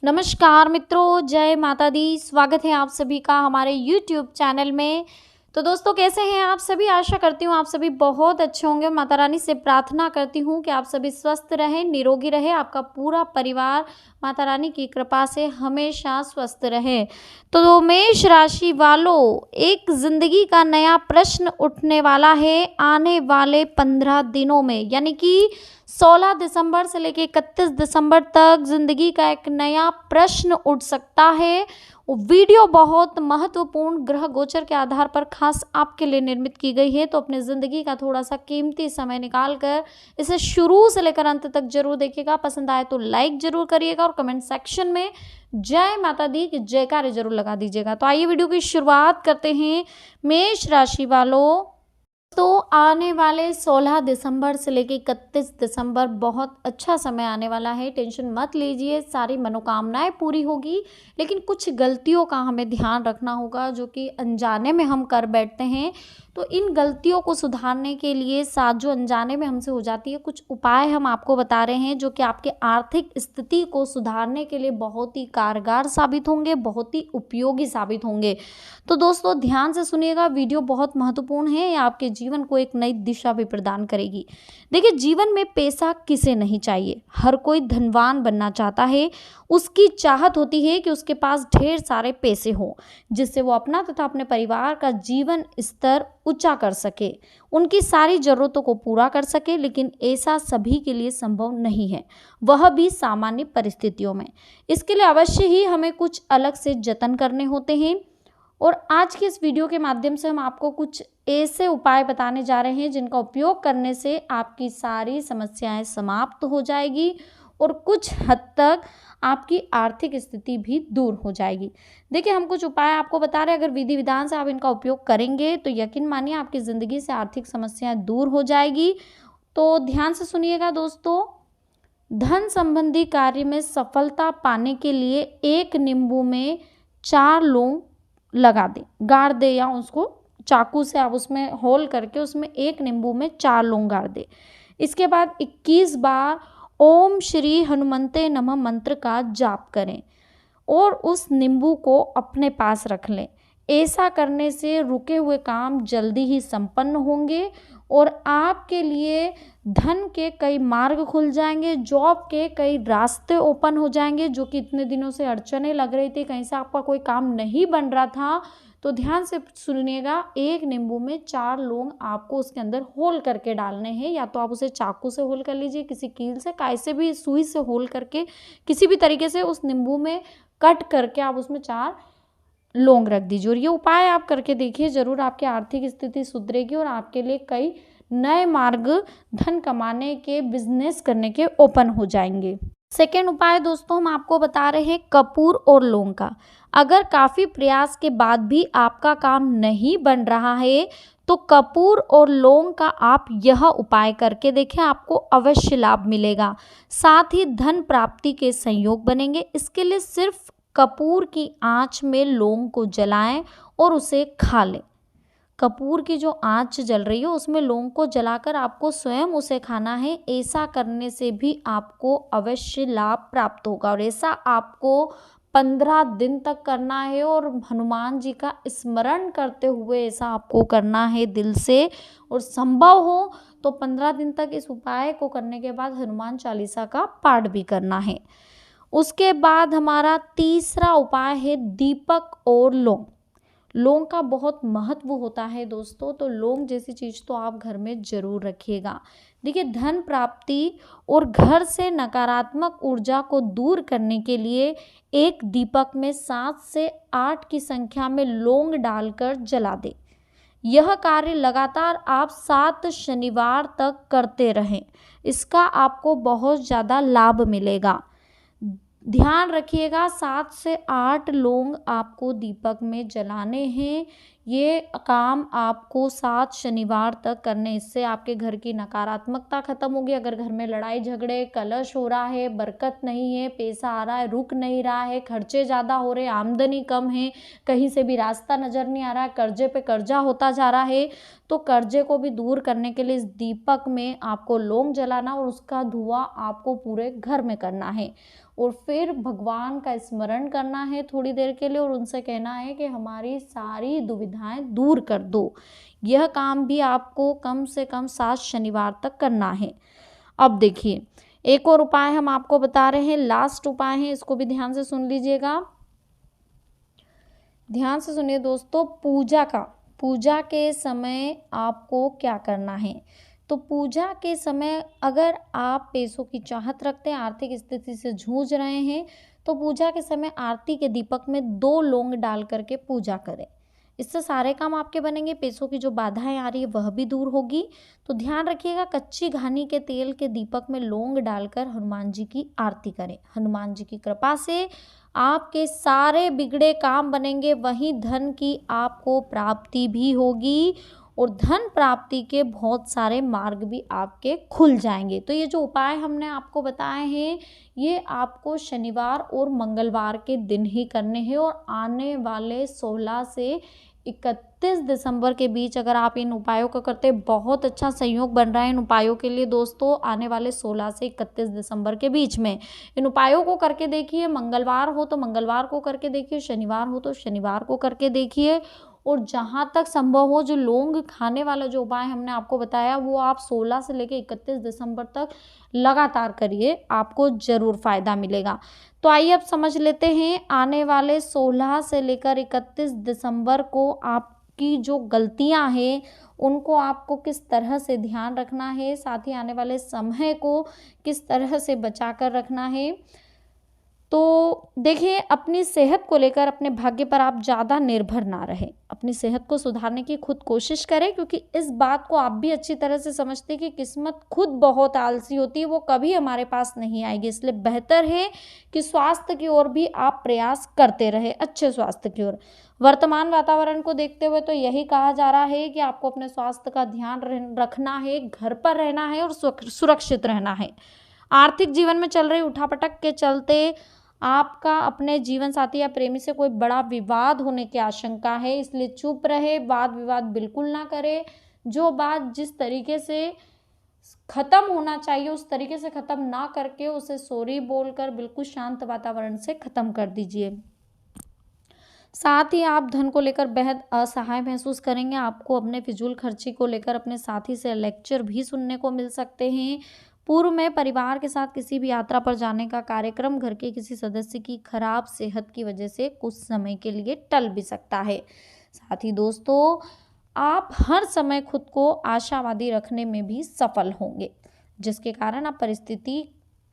नमस्कार मित्रों, जय माता दी। स्वागत है आप सभी का हमारे YouTube चैनल में। तो दोस्तों, कैसे हैं आप सभी? आशा करती हूँ आप सभी बहुत अच्छे होंगे। माता रानी से प्रार्थना करती हूँ कि आप सभी स्वस्थ रहें, निरोगी रहे, आपका पूरा परिवार माता रानी की कृपा से हमेशा स्वस्थ रहे। तो मेष राशि वालों, एक जिंदगी का नया प्रश्न उठने वाला है आने वाले 15 दिनों में, यानी कि 16 दिसंबर से लेकर 31 दिसंबर तक जिंदगी का एक नया प्रश्न उठ सकता है। वो वीडियो बहुत महत्वपूर्ण ग्रह गोचर के आधार पर खास आपके लिए निर्मित की गई है, तो अपने ज़िंदगी का थोड़ा सा कीमती समय निकाल कर इसे शुरू से लेकर अंत तक जरूर देखिएगा। पसंद आए तो लाइक जरूर करिएगा और कमेंट सेक्शन में जय माता दी की जयकारे जरूर लगा दीजिएगा। तो आइए वीडियो की शुरुआत करते हैं। मेष राशि वालों, तो आने वाले 16 दिसंबर से लेकर 31 दिसंबर बहुत अच्छा समय आने वाला है। टेंशन मत लीजिए, सारी मनोकामनाएं पूरी होगी, लेकिन कुछ गलतियों का हमें ध्यान रखना होगा जो कि अनजाने में हम कर बैठते हैं। तो इन गलतियों को सुधारने के लिए साथ जो अनजाने में हमसे हो जाती है, कुछ उपाय हम आपको बता रहे हैं जो कि आपके आर्थिक स्थिति को सुधारने के लिए बहुत ही कारगर साबित होंगे, बहुत ही उपयोगी साबित होंगे। तो दोस्तों, ध्यान से सुनिएगा, वीडियो बहुत महत्वपूर्ण है। ये आपके जीवन को एक नई दिशा भी प्रदान करेगी। देखिए, जीवन में पैसा किसे नहीं चाहिए, हर कोई धनवान बनना चाहता है। उसकी चाहत होती है कि उसके पास ढेर सारे पैसे हों, जिससे वो अपना तथा अपने परिवार का जीवन स्तर ऊंचा कर सके, उनकी सारी ज़रूरतों को पूरा कर सके। लेकिन ऐसा सभी के लिए संभव नहीं है, वह भी सामान्य परिस्थितियों में। इसके लिए अवश्य ही हमें कुछ अलग से जतन करने होते हैं। और आज के इस वीडियो के माध्यम से हम आपको कुछ ऐसे उपाय बताने जा रहे हैं जिनका उपयोग करने से आपकी सारी समस्याएं समाप्त हो जाएगी और कुछ हद तक आपकी आर्थिक स्थिति भी दूर हो जाएगी। देखिए, हम कुछ उपाय आपको बता रहे हैं, अगर विधि विधान से आप इनका उपयोग करेंगे तो यकीन मानिए आपकी ज़िंदगी से आर्थिक समस्याएं दूर हो जाएगी। तो ध्यान से सुनिएगा दोस्तों। धन संबंधी कार्य में सफलता पाने के लिए एक नींबू में 4 लौंग लगा दें, गाड़ दे, या उसको चाकू से आप उसमें होल करके उसमें एक नींबू में 4 लौंग गाड़ दे। इसके बाद 21 बार ओम श्री हनुमंते नमः मंत्र का जाप करें और उस नींबू को अपने पास रख लें। ऐसा करने से रुके हुए काम जल्दी ही संपन्न होंगे और आपके लिए धन के कई मार्ग खुल जाएंगे, जॉब के कई रास्ते ओपन हो जाएंगे। जो कि इतने दिनों से अड़चनें लग रही थी, कहीं से आपका कोई काम नहीं बन रहा था, तो ध्यान से सुनिएगा। एक नींबू में 4 लौंग आपको उसके अंदर होल करके डालने हैं, या तो आप उसे चाकू से होल कर लीजिए, किसी कील से, कैसे भी, सुई से होल करके किसी भी तरीके से उस नींबू में कट करके आप उसमें 4 लौंग रख दीजिए। और ये उपाय आप करके देखिए, जरूर आपकी आर्थिक स्थिति सुधरेगी और आपके लिए कई नए मार्ग धन कमाने के, बिजनेस करने के ओपन हो जाएंगे। सेकेंड उपाय दोस्तों, हम आपको बता रहे हैं कपूर और लौंग का। अगर काफ़ी प्रयास के बाद भी आपका काम नहीं बन रहा है तो कपूर और लौंग का आप यह उपाय करके देखें, आपको अवश्य लाभ मिलेगा। साथ ही धन प्राप्ति के संयोग बनेंगे। इसके लिए सिर्फ कपूर की आंच में लौंग को जलाएं और उसे खा लें। कपूर की जो आंच जल रही है उसमें लौंग को जलाकर आपको स्वयं उसे खाना है। ऐसा करने से भी आपको अवश्य लाभ प्राप्त होगा और ऐसा आपको 15 दिन तक करना है और हनुमान जी का स्मरण करते हुए ऐसा आपको करना है दिल से। और संभव हो तो 15 दिन तक इस उपाय को करने के बाद हनुमान चालीसा का पाठ भी करना है। उसके बाद हमारा तीसरा उपाय है दीपक और लौंग। लौंग का बहुत महत्व होता है दोस्तों, तो लौंग जैसी चीज़ तो आप घर में ज़रूर रखिएगा। देखिए, धन प्राप्ति और घर से नकारात्मक ऊर्जा को दूर करने के लिए एक दीपक में 7 से 8 की संख्या में लौंग डालकर जला दें। यह कार्य लगातार आप 7 शनिवार तक करते रहें, इसका आपको बहुत ज़्यादा लाभ मिलेगा। ध्यान रखिएगा, 7 से 8 लौंग आपको दीपक में जलाने हैं। ये काम आपको 7 शनिवार तक करने, इससे आपके घर की नकारात्मकता खत्म होगी। अगर घर में लड़ाई झगड़े, कलश हो रहा है, बरकत नहीं है, पैसा आ रहा है रुक नहीं रहा है, खर्चे ज़्यादा हो रहे, आमदनी कम है, कहीं से भी रास्ता नज़र नहीं आ रहा है, कर्जे पे कर्जा होता जा रहा है, तो कर्जे को भी दूर करने के लिए इस दीपक में आपको लौंग जलाना और उसका धुआं आपको पूरे घर में करना है। और फिर भगवान का स्मरण करना है थोड़ी देर के लिए और उनसे कहना है कि हमारी सारी दुविधाएं दूर कर दो। यह काम भी आपको कम से कम 7 शनिवार तक करना है। अब देखिए, एक और उपाय हम आपको बता रहे हैं, लास्ट उपाय है, इसको भी ध्यान से सुन लीजिएगा। ध्यान से सुनिए दोस्तों, पूजा के समय आपको क्या करना है। तो पूजा के समय अगर आप पैसों की चाहत रखते हैं, आर्थिक स्थिति से जूझ रहे हैं, तो पूजा के समय आरती के दीपक में 2 लौंग डाल करके पूजा करें। इससे सारे काम आपके बनेंगे, पैसों की जो बाधाएं आ रही है वह भी दूर होगी। तो ध्यान रखिएगा, कच्ची घानी के तेल के दीपक में लौंग डालकर हनुमान जी की आरती करें। हनुमान जी की कृपा से आपके सारे बिगड़े काम बनेंगे, वहीं धन की आपको प्राप्ति भी होगी और धन प्राप्ति के बहुत सारे मार्ग भी आपके खुल जाएंगे। तो ये जो उपाय हमने आपको बताए हैं, ये आपको शनिवार और मंगलवार के दिन ही करने हैं और आने वाले 16 से 31 दिसंबर के बीच अगर आप इन उपायों को करते हैं, बहुत अच्छा संयोग बन रहा है इन उपायों के लिए दोस्तों। आने वाले 16 से 31 दिसंबर के बीच में इन उपायों को करके देखिए। मंगलवार हो तो मंगलवार को करके देखिए, शनिवार हो तो शनिवार को करके देखिए। और जहाँ तक संभव हो, जो लौंग खाने वाला जो उपाय हमने आपको बताया, वो आप 16 से लेकर 31 दिसंबर तक लगातार करिए, आपको ज़रूर फ़ायदा मिलेगा। तो आइए अब समझ लेते हैं, आने वाले 16 से लेकर 31 दिसंबर को आपकी जो गलतियां हैं उनको आपको किस तरह से ध्यान रखना है, साथ ही आने वाले समय को किस तरह से बचा कर रखना है। तो देखिए, अपनी सेहत को लेकर अपने भाग्य पर आप ज़्यादा निर्भर ना रहें। अपनी सेहत को सुधारने की खुद कोशिश करें, क्योंकि इस बात को आप भी अच्छी तरह से समझते हैं कि किस्मत खुद बहुत आलसी होती है, वो कभी हमारे पास नहीं आएगी। इसलिए बेहतर है कि स्वास्थ्य की ओर भी आप प्रयास करते रहें, अच्छे स्वास्थ्य की ओर। वर्तमान वातावरण को देखते हुए तो यही कहा जा रहा है कि आपको अपने स्वास्थ्य का ध्यान रखना है, घर पर रहना है और सुरक्षित रहना है। आर्थिक जीवन में चल रही उठापटक के चलते आपका अपने जीवन साथी या प्रेमी से कोई बड़ा विवाद होने की आशंका है, इसलिए चुप रहे, वाद विवाद बिल्कुल ना करे। जो बात जिस तरीके से खत्म होना चाहिए उस तरीके से खत्म ना करके उसे सॉरी बोलकर बिल्कुल शांत वातावरण से खत्म कर दीजिए। साथ ही आप धन को लेकर बेहद असहाय महसूस करेंगे। आपको अपने फिजूल खर्ची को लेकर अपने साथी से लेक्चर भी सुनने को मिल सकते हैं। पूर्व में परिवार के साथ किसी भी यात्रा पर जाने का कार्यक्रम घर के किसी सदस्य की खराब सेहत की वजह से कुछ समय के लिए टल भी सकता है। साथ ही दोस्तों, आप हर समय खुद को आशावादी रखने में भी सफल होंगे, जिसके कारण आप परिस्थिति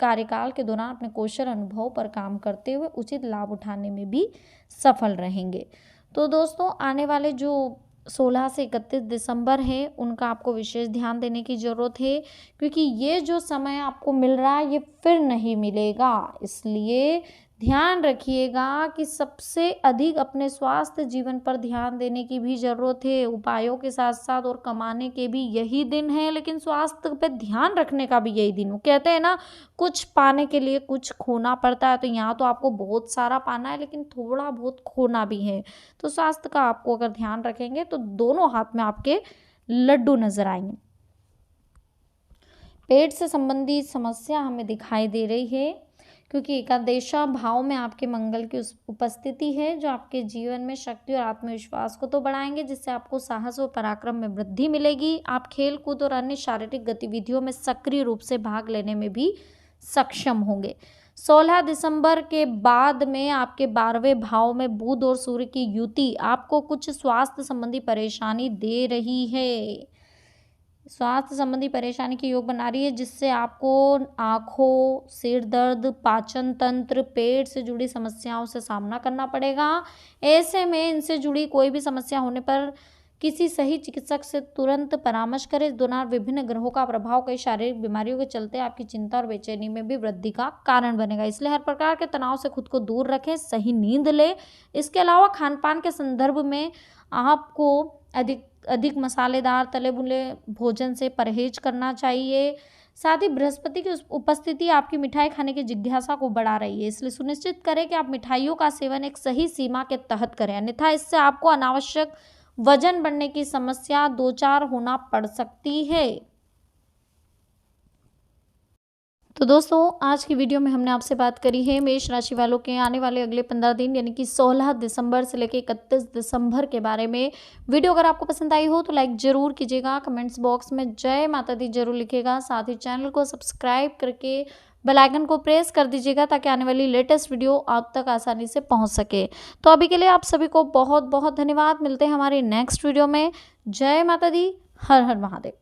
कार्यकाल के दौरान अपने कौशल अनुभव पर काम करते हुए उचित लाभ उठाने में भी सफल रहेंगे। तो दोस्तों, आने वाले जो 16 से 31 दिसंबर है उनका आपको विशेष ध्यान देने की ज़रूरत है, क्योंकि ये जो समय आपको मिल रहा है ये फिर नहीं मिलेगा। इसलिए ध्यान रखिएगा कि सबसे अधिक अपने स्वास्थ्य जीवन पर ध्यान देने की भी ज़रूरत है। उपायों के साथ साथ और कमाने के भी यही दिन है, लेकिन स्वास्थ्य पे ध्यान रखने का भी यही दिन हो। कहते हैं ना, कुछ पाने के लिए कुछ खोना पड़ता है, तो यहाँ तो आपको बहुत सारा पाना है लेकिन थोड़ा बहुत खोना भी है। तो स्वास्थ्य का आपको अगर ध्यान रखेंगे तो दोनों हाथ में आपके लड्डू नजर आएंगे। पेट से संबंधित समस्या हमें दिखाई दे रही है, क्योंकि एकादशा भाव में आपके मंगल की उपस्थिति है, जो आपके जीवन में शक्ति और आत्मविश्वास को तो बढ़ाएंगे, जिससे आपको साहस और पराक्रम में वृद्धि मिलेगी। आप खेल कूद और अन्य शारीरिक गतिविधियों में सक्रिय रूप से भाग लेने में भी सक्षम होंगे। 16 दिसंबर के बाद में आपके 12वें भाव में बुध और सूर्य की युति आपको कुछ स्वास्थ्य संबंधी परेशानी दे रही है। स्वास्थ्य संबंधी परेशानी की योग बना रही है, जिससे आपको आँखों, सिर दर्द, पाचन तंत्र, पेट से जुड़ी समस्याओं से सामना करना पड़ेगा। ऐसे में इनसे जुड़ी कोई भी समस्या होने पर किसी सही चिकित्सक से तुरंत परामर्श करें। इस दौरान विभिन्न ग्रहों का प्रभाव कई शारीरिक बीमारियों के चलते आपकी चिंता और बेचैनी में भी वृद्धि का कारण बनेगा, इसलिए हर प्रकार के तनाव से खुद को दूर रखें, सही नींद लें। इसके अलावा खान-पान के संदर्भ में आपको अधिक अधिक मसालेदार तले भुने भोजन से परहेज करना चाहिए। साथ ही बृहस्पति की उपस्थिति आपकी मिठाई खाने की जिज्ञासा को बढ़ा रही है, इसलिए सुनिश्चित करें कि आप मिठाइयों का सेवन एक सही सीमा के तहत करें, अन्यथा इससे आपको अनावश्यक वजन बढ़ने की समस्या दो चार होना पड़ सकती है। तो दोस्तों आज की वीडियो में हमने आपसे बात करी है मेष राशि वालों के आने वाले अगले 15 दिन यानी कि 16 दिसंबर से लेकर 31 दिसंबर के बारे में। वीडियो अगर आपको पसंद आई हो तो लाइक ज़रूर कीजिएगा, कमेंट्स बॉक्स में जय माता दी जरूर लिखिएगा, साथ ही चैनल को सब्सक्राइब करके बेल आइकन को प्रेस कर दीजिएगा ताकि आने वाली लेटेस्ट वीडियो आप तक आसानी से पहुँच सके। तो अभी के लिए आप सभी को बहुत बहुत धन्यवाद, मिलते हैं हमारी नेक्स्ट वीडियो में। जय माता दी, हर हर महादेव।